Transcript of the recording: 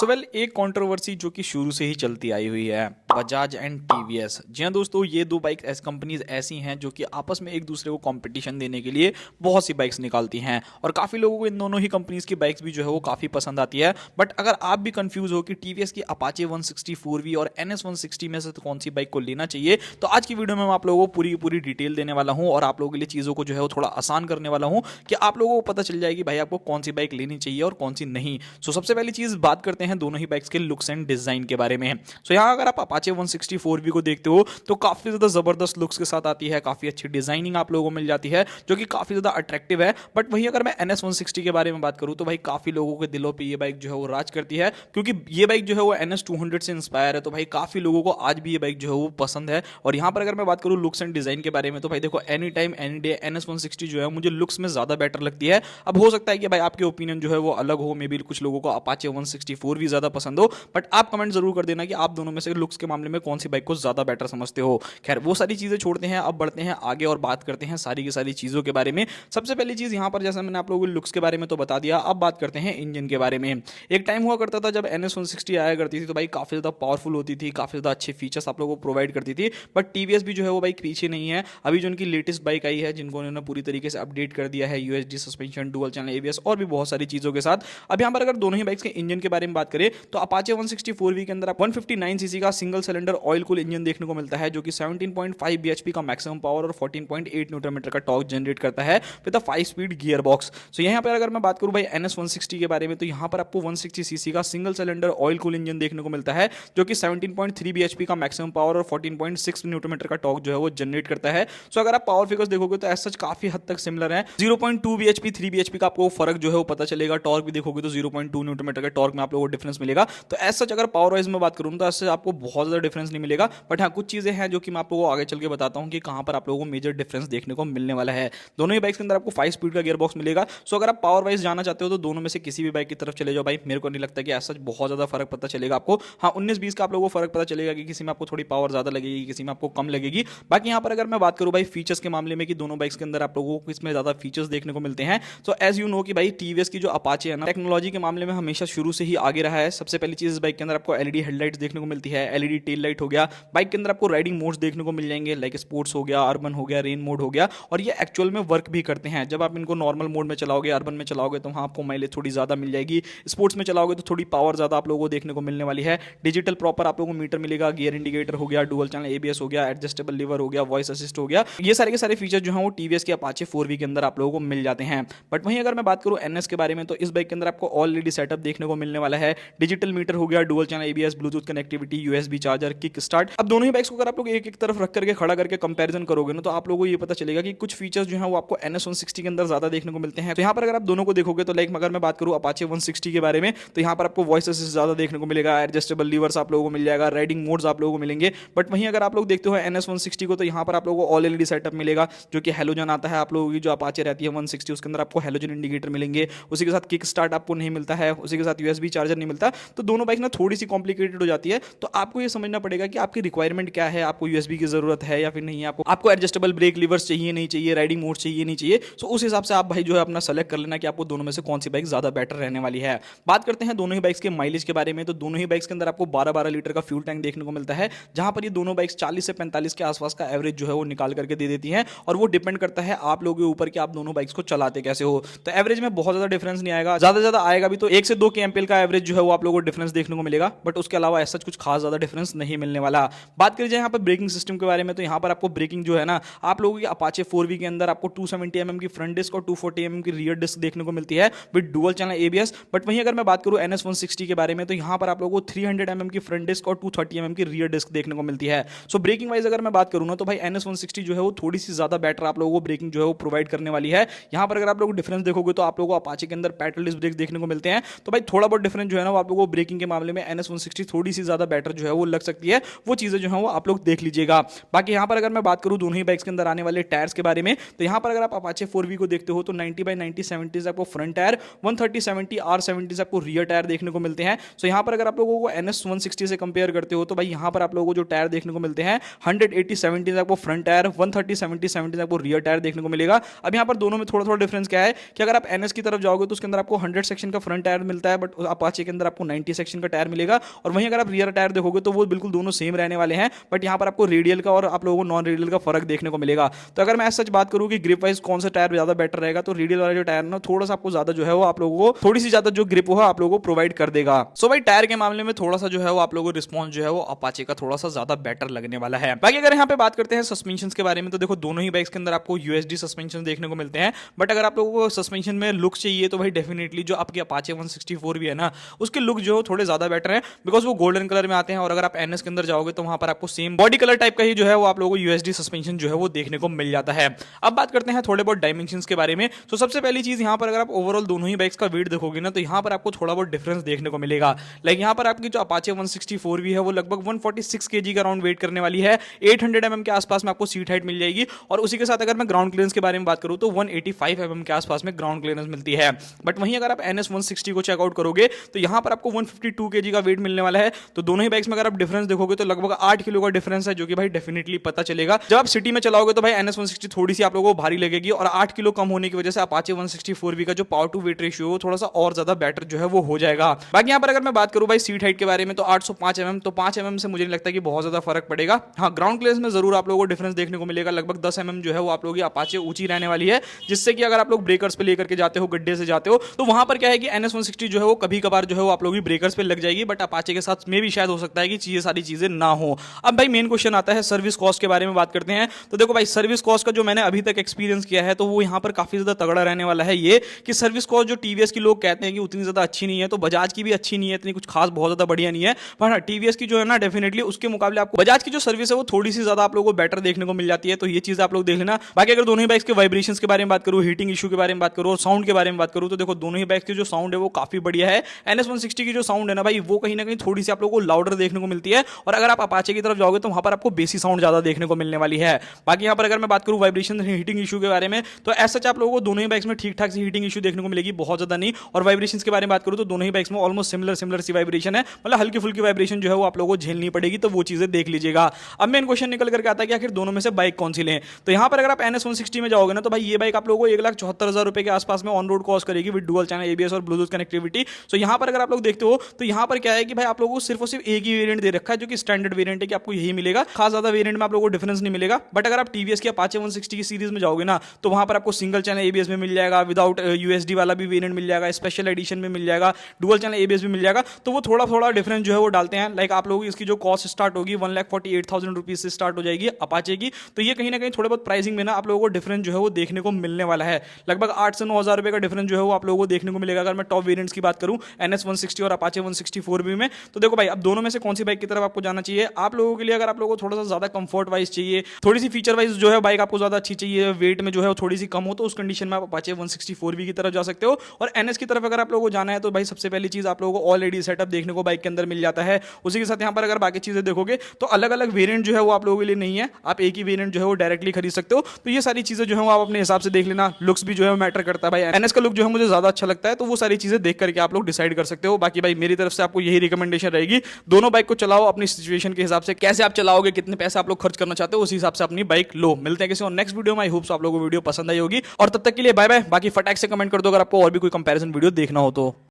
एक कंट्रोवर्सी जो कि शुरू से ही चलती आई हुई है, बजाज एंड टीवीएस। जी हाँ दोस्तों, ये दो बाइक कंपनीज ऐसी हैं जो कि आपस में एक दूसरे को कंपटीशन देने के लिए बहुत सी बाइक्स निकालती हैं और काफ़ी लोगों को इन दोनों ही कंपनीज की बाइक्स भी जो है वो काफ़ी पसंद आती है। बट अगर आप भी कंफ्यूज हो कि टीवीएस की अपाचे 160 और एनएस 160 में से तो कौन सी बाइक को लेना चाहिए, तो आज की वीडियो में मैं आप लोगों को पूरी पूरी डिटेल देने वाला हूँ और आप लोगों के लिए चीज़ों को जो है वो थोड़ा आसान करने वाला हूँ कि आप लोगों को पता चल जाएगी भाई आपको कौन सी बाइक लेनी चाहिए और कौन सी नहीं। सबसे पहली चीज़ बात करते हैं दोनों ही बाइक्स के लुक्स एंड डिजाइन के बारे में। यहाँ अगर आप अपाचे 160 को देखते हो तो काफी ज्यादा जबरदस्त लुक्स के साथ आती है, काफी अच्छी डिजाइनिंग आप लोगों को मिल जाती है जो कि काफी ज्यादा अट्रैक्टिव है। बट वहीं अगर मैं NS 160 के बारे में बात करूं तो भाई काफी लोगों के दिलों पे ये बाइक जो है वो राज करती है, क्योंकि ये बाइक जो है वो NS 200 से इंस्पायर है। तो भाई काफी लोगों को आज भी ये बाइक जो है वो पसंद है। और यहाँ पर अगर मैं बात करूं लुक्स एंड डिजाइन के बारे में तो भाई देखो, any time any day NS 160 जो है मुझे लुक्स में ज्यादा बेटर लगती है। अब हो सकता है कि भाई आपके ओपिनियन जो है वो अलग हो, मे बी कुछ लोगों को अपाचे 164 भी ज्यादा पसंद हो, बट आप कमेंट जरूर कर देना कि आप दोनों में से लुक्स के मामले में कौन सी बाइक को ज्यादा बेटर समझते हो। खैर वो सारी चीजें छोड़ते हैं, अब बढ़ते हैं आगे और बात करते हैं सारी की सारी चीजों के बारे में। सबसे पहली चीज यहाँ पर, जैसा मैंने आप लोगों को लुक्स के बारे में तो बता दिया, अब बात करते हैं इंजन के बारे में। एक टाइम हुआ करता था जब NS 160 आया करती थी तो भाई काफी ज्यादा पावरफुल होती थी, काफी ज्यादा अच्छे फीचर्स आप लोगों को प्रोवाइड करती थी। बट टीवीएस भी जो है वो बाइक पीछे नहीं है। अभी जो उनकी लेटेस्ट बाइक आई है जिनको उन्होंने पूरी तरीके से अपडेट कर दिया है, USD suspension, dual channel ABS और भी बहुत सारी चीजों के साथ। अब यहाँ पर अगर दोनों ही बाइक्स के इंजन के बारे में बात करें तो अपाचे 164V के अंदर आप 159 सीसी का single cylinder oil cool engine देखने को मिलता है जो कि 17.5 bhp का मैक्सिमम पावर और 14.8 न्यूटन मीटर का टॉर्क जनरेट करता है with a 5 speed gear box. So यहाँ पर अगर मैं बात करूं भाई NS 160 के बारे में तो यहाँ पर आपको 160 सीसी का single cylinder oil cool engine देखने को मिलता है जो कि 17.3 bhp का मैक्सिमम पावर और 14.6 न्यूटन मीटर का टॉर्क जो है वो जनरेट करता है। सो अगर आप पावर फिगर्स देखोगे तो ऐसा काफी हद तक सिमिलर है। 0.2 bhp 3 bhp का आपको फर्क जो है वो पता चलेगा। टॉर्क भी देखोगे तो 0.2 न्यूटन मीटर का टॉर्क में आप लोगों को डिफरेंस मिलेगा। तो ऐसा अगर पावर वाइज में बात करूं तो ऐसे आपको बहुत ज्यादा डिफरेंस नहीं मिलेगा। बट हाँ, कुछ चीजें हैं जो कि मैं आप लोगों को आगे चल के बताता हूं कि कहां पर आप लोगों को मेजर डिफरेंस देखने को मिलने वाला है। दोनों ही बाइक्स के अंदर आपको 5 स्पीड का गियर बॉक्स मिलेगा। सो अगर आप पावर वाइज जाना चाहते हो तो दोनों में से किसी भी बाइक की तरफ चले जाओ भाई, मेरे को नहीं लगता कि ऐसा बहुत ज्यादा फर्क पता चलेगा आपको। हाँ, 19-20 का आप लोगों को फर्क पता चलेगा कि किसी में आपको थोड़ी पावर ज्यादा लगेगी, किसी में आपको कम लगेगी। बाकी यहाँ पर अगर मैं बात करूं भाई फीचर्स के मामले में कि दोनों बाइक्स के अंदर आप लोगों को इसमें ज्यादा फीचर्स देखने को मिलते हैं, तो एज यू नो कि भाई टीवीएस की जो अपाचे है ना, टेक्नोलॉजी के मामले में हमेशा शुरू से ही आगे रहा है। सबसे पहली चीज, इस बाइक के अंदर आपको LED हेडलाइट्स देखने को मिलती है, LED टेल लाइट हो गया। बाइक के अंदर आपको राइडिंग मोड्स देखने को मिल जाएंगे, लाइक स्पोर्ट्स हो गया, अर्बन हो गया, रेन मोड हो गया, और ये एक्चुअल में वर्क भी करते हैं। जब आप इनको नॉर्मल मोड में चलाओगे, अर्बन में चलाओगे तो वहाँ आपको माइलेज थोड़ी ज्यादा मिल जाएगी, स्पोर्ट्स में चलाओगे तो थोड़ी पावर ज्यादा आप लोगों को देखने को मिलने वाली है। डिजिटल प्रॉपर आप लोगों को मीटर मिलेगा, गियर इंडिकेटर हो गया, डुअल चैनल ABS हो गया, एडजस्टेबल लीवर हो गया, वॉइस असिस्ट हो गया। ये सारे के सारे फीचर जो है वो टीवीएस के अपाचे 4V के अंदर आप लोगों को मिल जाते हैं। बट वहीं अगर मैं बात करूं NS के बारे में तो इस बाइक के अंदर आपको ऑलरेडी सेटअप देखने को मिलने वाला है। डिजिटल मीटर हो गया, dual channel ABS, Bluetooth connectivity, USB charger, kick start. अब दोनों ही बाइक्स को अगर आप लोग एक एक तरफ रख करके खड़ा करके कंपैरिजन करोगे ना तो आप लोगों को ये पता चलेगा कि कुछ फीचर्स जो है वो आपको NS 160 के अंदर ज्यादा देखने को मिलते हैं। तो यहाँ पर अगर आप दोनों को देखोगे तो लाइक अगर मैं बात करूं अपाचे 160 के बारे में तो यहाँ पर आपको वॉइस असिस्ट ज्यादा देखने को मिलेगा, एडजस्टेबल लीवर्स आप लोगों को मिल जाएगा, राइडिंग मोड्स आप लोगों को मिलेंगे। बट वहीं अगर आप लोग देखते हो NS 160 को तो यहाँ पर आप लोगों को ऑल LED सेटअप मिलेगा जो कि हेलोजन आता है। आप लोगों की जो अपाचे रहती है 160 उसके अंदर आपको हेलोजन इंडिकेटर मिलेंगे, उसी के साथ किक स्टार्ट आपको नहीं मिलता है, उसी के साथ USB चार्जर नहीं मिलता। तो दोनों बाइक ना थोड़ी सी कॉम्प्लिकेटेड हो जाती है। तो आपको ये समझना पड़ेगा कि आपकी रिक्वायरमेंट क्या है, आपको USB की जरूरत है या फिर नहीं है, आपको एडजस्टेबल ब्रेक लीवर्स चाहिए नहीं चाहिए, राइडिंग मोड चाहिए नहीं चाहिए। सो उस हिसाब से आप भाई जो है अपना सेलेक्ट कर लेना कि आपको दोनों में से कौन सी बाइक ज्यादा बेटर रहने वाली है। बात करते हैं दोनों ही बाइक्स के माइलेज के बारे में तो दोनों ही बाइक्स के अंदर आपको 12-12 लीटर का फ्यूल टैंक देखने को मिलता है, जहां पर ये दोनों बाइक्स 40 से 45 के आसपास का एवरेज जो है वो निकाल करके दे देती हैं। और वो डिपेंड करता है आप लोगों के ऊपर कि आप दोनों बाइक्स को चलाते कैसे हो। तो एवरेज में बहुत ज्यादा डिफरेंस नहीं आएगा, ज्यादा ज्यादा आएगा भी तो 1 से 2 kmpl का एवरेज जो है वो आप लोगों को डिफरेंस देखने को मिलेगा। बट उसके अलावा ऐसा कुछ खास ज्यादा डिफरेंस नहीं मिलने वाला। बात करिए यहाँ पर ब्रेकिंग सिस्टम के बारे में तो यहाँ पर आपको ब्रेकिंग जो है ना, आप लोगों की अपाचे 4V के अंदर आपको 270 mm की फ्रंट डिस्क और 240 mm की रियर डिस्क देखने को मिलती है with dual channel ABS। But वहीं अगर मैं बात करूं NS 160 के बारे में तो यहाँ पर आप लोगों को 300 mm की फ्रंट डिस्क और 230 mm की रियर डिस्क देखने को मिलती है। सो ब्रेकिंग वाइज अगर मैं बात करूं ना तो भाई NS 160 जो है वो थोड़ी सी ज्यादा बेटर आप लोगों को ब्रेकिंग जो है वो प्रोवाइड करने वाली है। यहाँ पर अगर आप लोग डिफरेंस देखोगे तो आप लोगों को अपाचे के अंदर पेट्रोल डिस्क ब्रेक देखने को मिलते हैं। तो भाई थोड़ा बहुत डिफरेंस जो है ना वो आप लोगों को ब्रेकिंग के मामले में NS 160 थोड़ी सी ज्यादा बेटर जो है वो लग सकती है, वो चीजें जो है वो आप लोग देख लीजिएगा। बाकी यहाँ पर अगर मैं बात करूँ दोनों ही बाइक्स के अंदर आने वाले टायर्स के बारे में, तो यहाँ पर अगर आप अपाचे 4V को देखते हो तो 90/90 70 आपको फ्रंट टायर, 130/70 R70 आपको रियर टायर देखने को मिलते हैं। सो यहाँ पर अगर आप लोगों को NS 160 से कंपेयर करते हो तो भाई यहाँ पर आप लोगों को जो टायर देखने को मिलते हैं 180/70 आपको फ्रंट टायर, 130/70 आपको रियर टायर देखने को मिलेगा। अब यहाँ पर दोनों में थोड़ा थोड़ा डिफरेंस क्या है कि अगर आप NS की तरफ जाओगे तो उसके अंदर आपको 100 सेक्शन का फ्रंट टायर मिलता है, बट अपाचे के अंदर आपको 90 सेक्शन का टायर मिलेगा। और वहीं अगर आप रियर टायर देखोगे तो वो बिल्कुल दोनों सेम रहने वाले हैं, बट यहाँ पर आपको रेडियल का और आप लोगों को नॉन रेडियल का फर्क देखने को मिलेगा। तो अगर मैं सच बात करूँ कि ग्रिप वाइज कौन सा टायर ज्यादा बेटर रहेगा, तो रेडियल वाला जो टायर ना थोड़ा सा आपको ज्यादा जो है वो आप लोगों को थोड़ी सी ज्यादा जो ग्रिप हो आप लोगों को प्रोवाइड कर देगा। सो भाई टायर के मामले में थोड़ा सा जो है वो आप लोगों को रिस्पॉन्स जो है वो अपाचे का थोड़ा सा ज्यादा बेटर लगने वाला है। बाकी अगर यहाँ पे बात करते हैं सस्पेंशन के बारे में, तो देखो दोनों ही बाइक्स के अंदर आपको USD सस्पेंशन देखने को मिलते हैं, बट अगर आप लोगों को सस्पेंशन में लुक चाहिए तो भाई डेफिनेटली जो आपकी अपाचे 164 भी है ना, उसके लुक जो थोड़े ज्यादा बेटर है, बिकॉज वो गोल्डन कलर में आते हैं। और अगर आप NS के अंदर जाओगे तो वहां पर आपको सेम बॉडी कलर टाइप का ही जो है वो आप लोगों को USD सस्पेंशन जो है वो देखने को मिल जाता है। अब बात करते हैं थोड़े बहुत डायमेंशंस के बारे में। तो सबसे पहली चीज यहाँ पर अगर आप ओवरऑल दोनों ही बाइक्स का वेट देखोगे ना, तो यहाँ पर आपको थोड़ा बहुत डिफरेंस देखने को मिलेगा। लाइक यहाँ पर आपकी जो अपाचे 164 भी है वो लगभग 146 kg का राउंड वेट करने वाली है, 800 mm के आसपास में आपको सीट हाइट मिल जाएगी। और उसी के साथ अगर मैं ग्राउंड क्लियरेंस के बारे में बात करूं तो 185 mm के आसपास में ग्राउंड क्लियरेंस मिलती है। बट वहीं अगर आप NS 160 को चेकआउट करोगे तो यहाँ पर आपको 152 kg का वेट मिलने वाला है। तो दोनों ही बाइक्स में अगर आप डिफरेंस देखोगे तो लगभग 8 किलो का डिफरेंस है, जो कि भाई डेफिनेटली पता चलेगा। जब आप सिटी में चलाओगे तो भाई NS 160 थोड़ी सी आप लोगों को भारी लगेगी, और 8 किलो कम होने की वजह से अपाचे 164V का जो पावर टू वेट रेशियो है वो थोड़ा सा और ज्यादा बेटर जो है वो हो जाएगा। बाकी यहाँ पर अगर मैं बात करूं भाई सीट हाइट के बारे में, तो 805 mm, तो 5 mm से मुझे नहीं लगता कि बहुत ज्यादा फर्क पड़ेगा। हाँ, ग्राउंड क्लियरेंस में जरूर आप लोगों को डिफरेंस देखने को मिलेगा, लगभग 10 mm जो है वो आप लोगों की अपाचे ऊंची रहने वाली है, जिससे कि अगर आप लोग ब्रेकर्स पे लेकर के जाते हो, गड्ढे से जाते हो, तो वहां पर क्या है कि NS 160 जो है वो कभी कभार जो है वो आप लोगों की ब्रेकर्स पे लग जाएगी, बट अपाचे के साथ में भी शायद हो सकता है कि ये सारी चीजें ना हो। अब भाई मेन क्वेश्चन आता है सर्विस कॉस्ट के बारे में बात करते हैं। तो देखो भाई सर्विस कॉस्ट का जो मैंने अभी तक एक्सपीरियंस किया है तो वो यहाँ पर काफी ज्यादा तगड़ा रहने वाला है। ये कि सर्विस कॉस्ट जो TVS की लोग कहते हैं कि उतनी ज्यादा अच्छी नहीं है, तो बजाज की भी अच्छी नहीं है, इतनी कुछ खास बहुत ज्यादा बढ़िया नहीं है, पर हाँ TVS की जो है ना डेफिनेटली उसके मुकाबले आपको बजाज की जो सर्विस है वो थोड़ी सी ज्यादा आप लोगों को बेटर देखने को मिल जाती है। तो ये चीज आप लोग देख लेना। बाकी अगर दोनों ही बाइक्स के वाइब्रेशंस के बारे में बात करूं, हीटिंग इशू के बारे में बात करूं और साउंड के बारे में बात करूं, तो देखो दोनों ही बाइक्स की जो साउंड है वो काफी बढ़िया है। NS 160 की जो साउंड है ना भाई वो कहीं ना कहीं थोड़ी सी आप लोगों को लाउडर देखने को मिलती है, और अगर आप अपाचे की तरफ जाओगे तो वहां पर आपको बेसी साउंड ज्यादा देखने को मिलने वाली है। बाकी यहाँ पर अगर मैं बात करूं वाइब्रेशन हीटिंग इशू के बारे में, तो ऐसा आप लोगों को दोनों ही बाइक्स में ठीक ठाक सी हीटिंग इशू देखने को मिलेगी, बहुत ज्यादा नहीं। और वाइब्रेशन के बारे में बात करूं तो दोनों ही बाइक्स में ऑलमोस्ट सिमिलर सी वाइब्रेशन है, मतलब हल्की फुल्की वाइब्रेशन जो है वो आप लोगों को झेलनी पड़ेगी, तो वो चीजें देख लीजिएगा। अब मेन क्वेश्चन निकल करके आता है कि आखिर दोनों में से बाइक कौन सी लें। तो यहाँ पर अगर आप NS 160 में जाओगे ना, तो भाई ये बाइक आप लोगों को 1,74,000 रुपए के आसपास में ऑन रोड कॉस्ट करेगी विद डुअल चैनल ABS और ब्लूटूथ कनेक्टिविटी। तो यहाँ पर अगर आप लोग देखते हो तो यहाँ पर क्या है कि भाई आप लोगों को सिर्फ और सिर्फ एक ही वेरिएंट दे रखा है, जो कि स्टैंडर्ड वेरिएंट है, कि आपको यही मिलेगा, खास ज्यादा वेरिएंट में आप लोगों को डिफरेंस नहीं मिलेगा। बट अगर आप TVS की अपाचे 160 की सीरीज में जाओगे ना, तो वहां पर आपको सिंगल चैनल ABS में मिल जाएगा, विदाउट USD वाला भी वेरिएंट मिल जाएगा, स्पेशल एडिशन में मिल जाएगा, डुअल चैनल ABS भी मिल जाएगा। तो वो थोड़ा थोड़ा डिफरेंस जो है वो डालते हैं। लाइक आप लोगों की इसकी जो कॉस्ट स्टार्ट होगी 1,48,000 रुपीज से स्टार्ट हो जाएगी अपाचे की। तो ये कहीं ना कहीं थोड़े बहुत प्राइसिंग में ना आप लोगों को डिफरेंस जो है वो देखने को मिलने वाला है, लगभग 8 से 9,000 रुपए का डिफरेंस जो है वो आप लोगों को देखने को मिलेगा। अगर मैं टॉप वेरिएंट्स की बात करूं NS 160 और अपाचे 164 में, तो देखो भाई अब दोनों में से कौन सी बाइक की तरफ आपको जाना चाहिए। आप लोगों के लिए अगर आप लोगों को थोड़ा सा ज्यादा कंफर्ट वाइज चाहिए, थोड़ी सी फीचर वाइज जो है बाइक आपको ज्यादा अच्छी चाहिए, वेट में जो है वो थोड़ी सी कम हो, तो उस कंडीशन में आप अपाचे 164 की तरफ जा सकते हो। और NS की तरफ अगर आप लोगों को जाना है तो भाई सबसे पहली चीज आप लोगों को ऑलरेडी सेटअप देखने को बाइक के अंदर मिल जाता है। उसी के साथ यहाँ पर अगर बाकी चीजें देखोगे तो अलग अलग वेरिएंट जो है वो आप लोगों के लिए नहीं है, आप एक ही वेरिएंट जो है वो डायरेक्टली खरीद सकते हो। तो ये सारी चीजें जो है वो आप अपने हिसाब से देख लेना। लुक्स भी जो है मैटर करता है भाई, NS का लुक जो है मुझे ज्यादा अच्छा लगता है, तो वो सारी चीजें देख करके आप लोग डिसाइड कर सकते हो। बाकी भाई मेरी तरफ से आपको यही रिकमेंडेशन रहेगी, दोनों बाइक को चलाओ अपनी सिचुएशन के हिसाब से, कैसे आप चलाओगे, कितने पैसे आप लोग खर्च करना चाहते हो, उस हिसाब से अपनी बाइक लो। मिलते हैं किसी और नेक्स्ट वीडियो में। आई होप आप लोगों को वीडियो पसंद आई होगी, और तब तक के लिए बाय बाय। बाकी फटाक से कमेंट कर दो अगर आपको और भी कोई कंपैरिजन वीडियो देखना हो तो।